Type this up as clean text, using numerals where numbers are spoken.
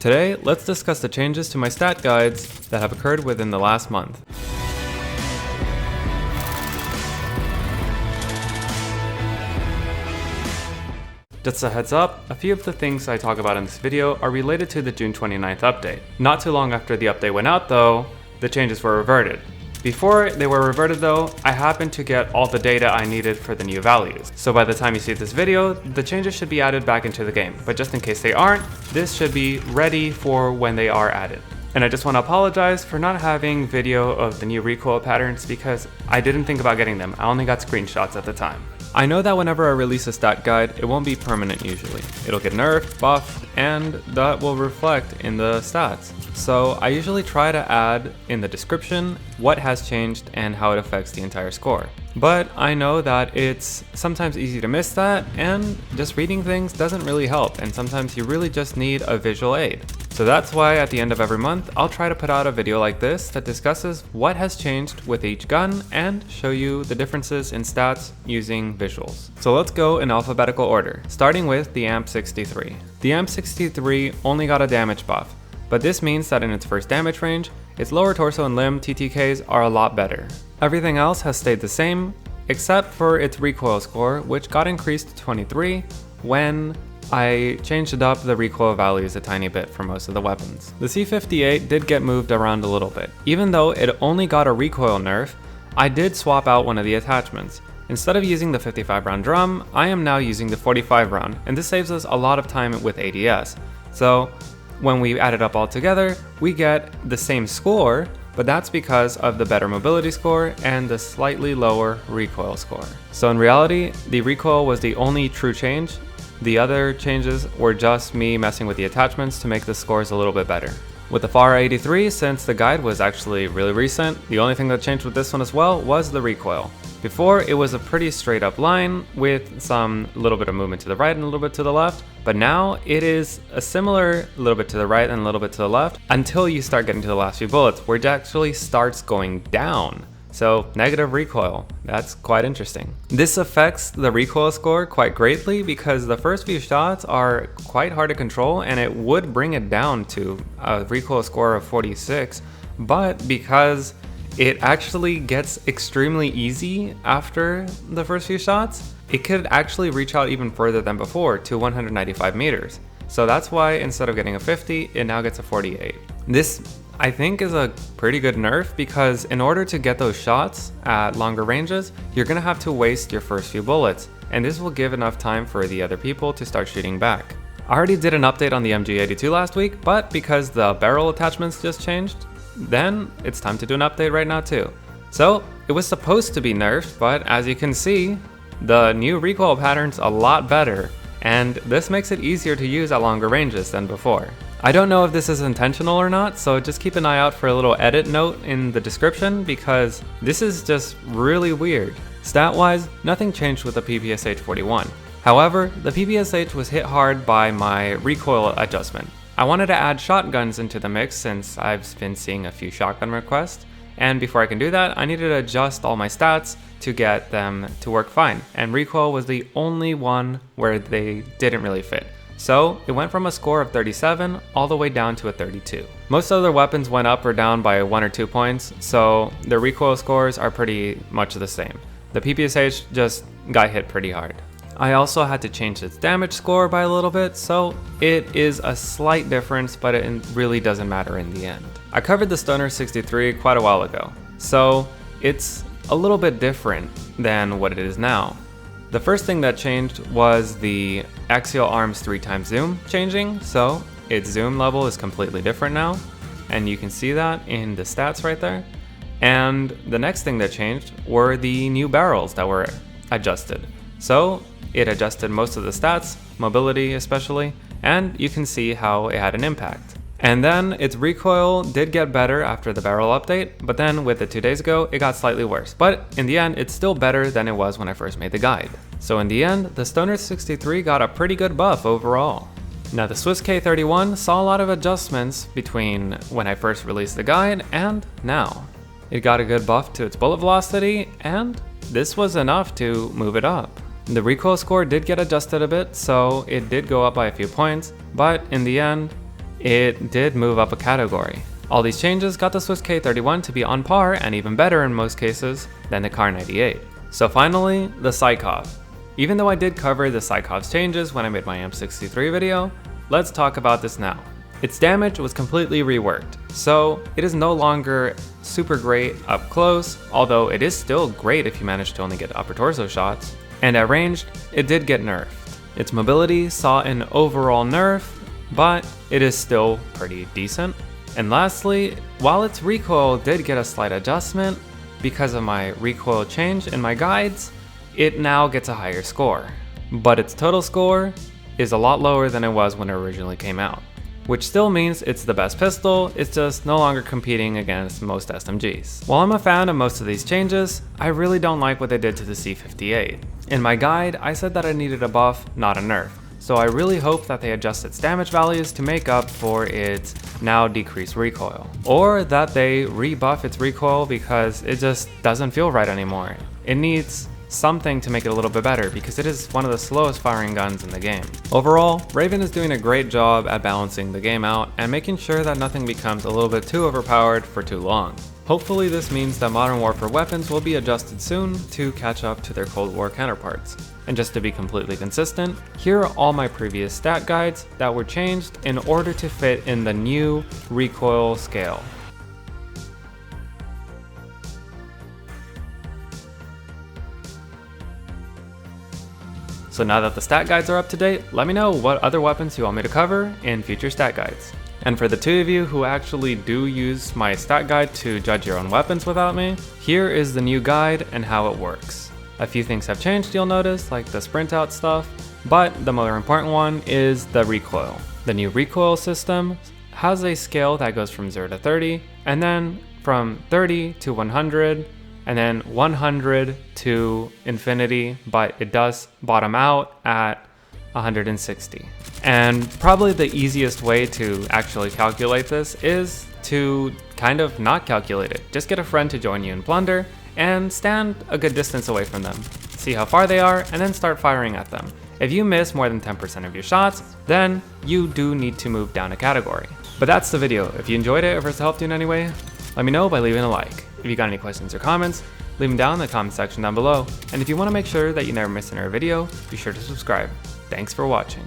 Today, let's discuss the changes to my stat guides that have occurred within the last month. Just a heads up, a few of the things I talk about in this video are related to the June 29th update. Not too long after the update went out though, the changes were reverted. Before they were reverted though, I happened to get all the data I needed for the new values. So by the time you see this video, the changes should be added back into the game. But just in case they aren't, this should be ready for when they are added. And I just want to apologize for not having video of the new recoil patterns because I didn't think about getting them. I only got screenshots at the time. I know that whenever I release a stat guide, it won't be permanent usually. It'll get nerfed, buffed, and that will reflect in the stats. So I usually try to add in the description what has changed and how it affects the entire score. But I know that it's sometimes easy to miss that, and just reading things doesn't really help, and sometimes you really just need a visual aid. So that's why at the end of every month, I'll try to put out a video like this that discusses what has changed with each gun and show you the differences in stats using visuals. So let's go in alphabetical order, starting with the AMP63. The AMP63 only got a damage buff, but this means that in its first damage range, its lower torso and limb TTKs are a lot better. Everything else has stayed the same, except for its recoil score, which got increased to 23 when I changed up the recoil values a tiny bit for most of the weapons. The C58 did get moved around a little bit. Even though it only got a recoil nerf, I did swap out one of the attachments. Instead of using the 55 round drum, I am now using the 45 round, and this saves us a lot of time with ADS. So when we add it up all together, we get the same score, but that's because of the better mobility score and the slightly lower recoil score. So in reality, the recoil was the only true change. The other changes were just me messing with the attachments to make the scores a little bit better. With the Fara 83, since the guide was actually really recent, the only thing that changed with this one as well was the recoil. Before, it was a pretty straight up line with some little bit of movement to the right and a little bit to the left, but now it is a similar little bit to the right and a little bit to the left until you start getting to the last few bullets where it actually starts going down. So negative recoil, that's quite interesting. This affects the recoil score quite greatly because the first few shots are quite hard to control and it would bring it down to a recoil score of 46, but because it actually gets extremely easy after the first few shots, it could actually reach out even further than before to 195 meters. So that's why instead of getting a 50, it now gets a 48. This I think is a pretty good nerf because in order to get those shots at longer ranges, you're gonna have to waste your first few bullets, and this will give enough time for the other people to start shooting back. I already did an update on the MG82 last week, but because the barrel attachments just changed, then it's time to do an update right now too. So it was supposed to be nerfed, but as you can see, the new recoil pattern's a lot better, and this makes it easier to use at longer ranges than before. I don't know if this is intentional or not, so just keep an eye out for a little edit note in the description because this is just really weird. Stat-wise, nothing changed with the PPSH 41. However, the PPSH was hit hard by my recoil adjustment. I wanted to add shotguns into the mix since I've been seeing a few shotgun requests, and before I can do that, I needed to adjust all my stats to get them to work fine, and recoil was the only one where they didn't really fit. So it went from a score of 37 all the way down to a 32. Most other weapons went up or down by 1 or 2 points, so the recoil scores are pretty much the same. The PPSH just got hit pretty hard. I also had to change its damage score by a little bit, so it is a slight difference, but it really doesn't matter in the end. I covered the Stoner 63 quite a while ago, so it's a little bit different than what it is now. The first thing that changed was the axial arms 3x zoom changing, so its zoom level is completely different now, and you can see that in the stats right there. And the next thing that changed were the new barrels that were adjusted. So it adjusted most of the stats, mobility especially, and you can see how it had an impact. And then its recoil did get better after the barrel update, but then with it 2 days ago, it got slightly worse. But in the end, it's still better than it was when I first made the guide. So in the end, the Stoner 63 got a pretty good buff overall. Now the Swiss K31 saw a lot of adjustments between when I first released the guide and now. It got a good buff to its bullet velocity, and this was enough to move it up. The recoil score did get adjusted a bit, so it did go up by a few points, but in the end, it did move up a category. All these changes got the Swiss K31 to be on par and even better in most cases than the Kar 98. So finally, the Sykov. Even though I did cover the Sykov's changes when I made my AMP63 video, let's talk about this now. Its damage was completely reworked, so it is no longer super great up close, although it is still great if you manage to only get upper torso shots, and at ranged, it did get nerfed. Its mobility saw an overall nerf, but it is still pretty decent. And lastly, while its recoil did get a slight adjustment because of my recoil change in my guides, it now gets a higher score. But its total score is a lot lower than it was when it originally came out, which still means it's the best pistol, it's just no longer competing against most SMGs. While I'm a fan of most of these changes, I really don't like what they did to the C58. In my guide, I said that I needed a buff, not a nerf, so I really hope that they adjust its damage values to make up for its now decreased recoil. Or that they rebuff its recoil because it just doesn't feel right anymore. It needs something to make it a little bit better because it is one of the slowest firing guns in the game. Overall, Raven is doing a great job at balancing the game out and making sure that nothing becomes a little bit too overpowered for too long. Hopefully this means that Modern Warfare weapons will be adjusted soon to catch up to their Cold War counterparts. And just to be completely consistent, here are all my previous stat guides that were changed in order to fit in the new recoil scale. So now that the stat guides are up to date, let me know what other weapons you want me to cover in future stat guides. And for the two of you who actually do use my stat guide to judge your own weapons without me, here is the new guide and how it works. A few things have changed, you'll notice, like the sprint out stuff, but the more important one is the recoil. The new recoil system has a scale that goes from 0 to 30, and then from 30 to 100, and then 100 to infinity, but it does bottom out at 160. And probably the easiest way to actually calculate this is to kind of not calculate it. Just get a friend to join you in Plunder and stand a good distance away from them. See how far they are and then start firing at them. If you miss more than 10% of your shots, then you do need to move down a category. But that's the video. If you enjoyed it or if it's helped you in any way, let me know by leaving a like. If you got any questions or comments, leave them down in the comment section down below. And if you want to make sure that you never miss another video, be sure to subscribe. Thanks for watching.